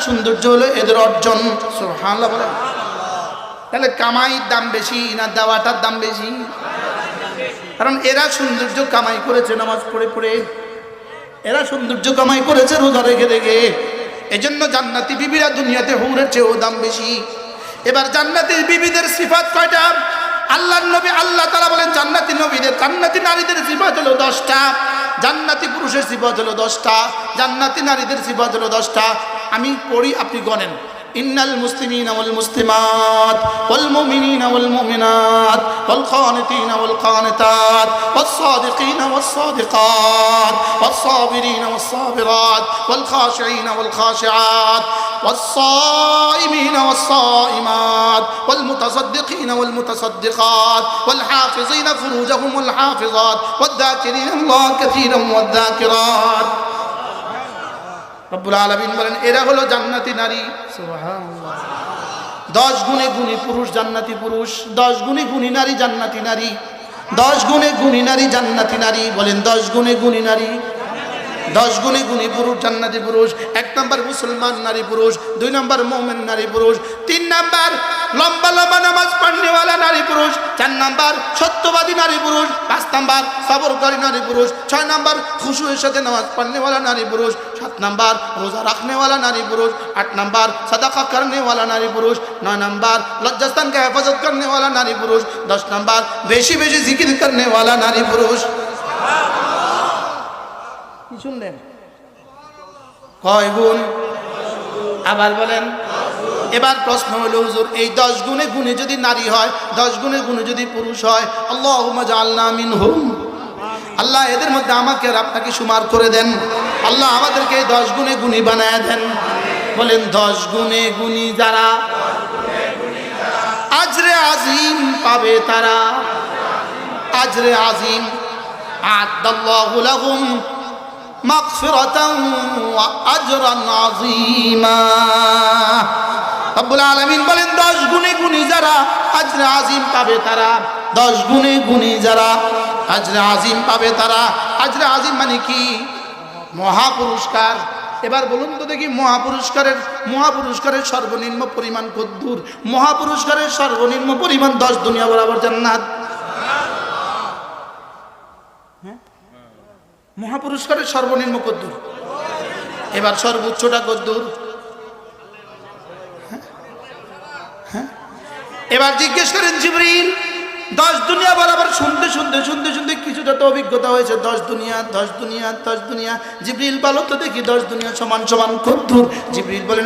সৌন্দর্য হলো এদের অর্জন। সুবহানাল্লাহ বলেন। তাহলে কামাইয়ের দাম বেশি না দেওয়াটার দাম বেশি? কারণ এরা সৌন্দর্য কামাই করেছে নামাজ পড়ে পড়ে, এরা সৌন্দর্য কামাই করেছে রোজা রেখে রেখে। এজন্য জান্নাতি বিবিরা দুনিয়াতে হুরের চেয়েও দাম বেশি। এবার জান্নাতি বিবিদের সিফাত কয়টা? আল্লাহর নবী আল্লাহ তাআলা বলেন জান্নাতি নবীদের, জান্নাতি নারীদের সিফাত হলো 10টা, জান্নাতি পুরুষের সিফাত হলো 10টা, জান্নাতি নারীদের সিফাত হলো 10টা। আমি পড়ি, আপনি গণেন। ইন্নাল মুসলিমিনা ওয়াল মুসলিমাত ওয়াল মুমিনিনা ওয়াল মুমিনাত ওয়াল কানিতিনা ওয়াল কানিতাত ওয়াস সাদিকিনা ওয়াস সাদিকাত ওয়াস সাবিরিনা ওয়াস সাবিরাত ওয়াল খাশিঈনা ওয়াল খাশিআত ওয়াস সাইমিনা ওয়াস সাইমাত ওয়াল মুতাসাদ্দিকিনা ওয়াল মুতাসাদ্দিকাত ওয়াল হাফিজিনা ফুরুজাহুম ওয়াল হাফিজাত ওয়াদ যাকিরিনা আল্লাহ কাসীরান ওয়াদ যাকিরাত। রব্বুল আলামিন বলেন এরা হলো জান্নাতি নারী। সুবহানাল্লাহ। 10 গুণে গুণী পুরুষ জান্নাতি পুরুষ, 10 গুণে গুণী নারী জান্নাতি নারী, 10 গুণে গুণী নারী জান্নাতি নারী। বলেন 10 গুণে গুণী নারী, 10 গুণে গুণী পুরুষ জান্নাতি পুরুষ। 1 নম্বর মুসলমান নারী পুরুষ, 2 নম্বর মুমিন নারী পুরুষ, 3 নম্বর লম্বা লম্বা নামাজ পড়নেওয়ালা নারী পুরুষ, 4 নম্বর সত্যবাদী নারী পুরুষ, 5 নম্বর সবরকারী নারী পুরুষ, 6 নম্বর খুশুয়ের সাথে নামাজ পড়নেওয়ালা নারী পুরুষ, 7 নম্বর রোজা রাখনেওয়ালা নারী পুরুষ, 8 নম্বর সাদাকা করনেওয়ালা নারী পুরুষ, 9 নম্বর লজ্জাস্থান কে হেফাজত করনেওয়ালা নারী পুরুষ, 10 নম্বর বেশি বেশি জিকির করনেওয়ালা নারী পুরুষ। কি শুনলেন? কয় গুণ? আবার বলেন। এবার প্রশ্ন হলো হুজুর এই 10 গুণে গুণে যদি নারী হয়, 10 গুণে গুণে যদি পুরুষ হয়, আল্লাহুম্মা জাআলনা মিনহুম, আল্লাহ এদের মধ্যে আমাকে আর আপনাকে সুমার করে দেন। আল্লাহ আমাদেরকে 10 গুণে গুণী বানায় দেন। বলেন 10 গুণে গুণী যারা আজরে আজিম পাবে তারা, আজরে আজিম। আ'আদাল্লাহু লাহুম মাগফিরাতান ওয়া আজরান আযীমা। রব্বুল আলামিন বলেন 10 গুণে গুণী যারা আজরে আজিম পাবে তারা, 10 গুণে গুণী যারা আজরে আজিম পাবে তারা। আজরে আজিম মানে কি? মহাপুরস্কার। এবার বলুন তো দেখি মহাপুরস্কারের সর্বনিম্ন পরিমাণ কদ্দুর? মহাপুরস্কারের সর্বনিম্ন পরিমাণ 10 দুনিয়া বরাবর জান্নাত। মহাপুরস্কারের সর্বনিম্ন কদ্দুর? এবার সর্বোচ্চটা কদ্দুর? এবার জিজ্ঞেস করেন জিবরিল 10 দুনিয়া বরাবর শুনতে শুনতে শুনতে শুনতে কিছুটা তো অভিজ্ঞতা হয়েছে। 10 দুনিয়া 10 দুনিয়া 10 দুনিয়া। জিবরিল বলো তো দেখি 10 দুনিয়া সমান সমান কদ্দুর? জিবরিল বলেন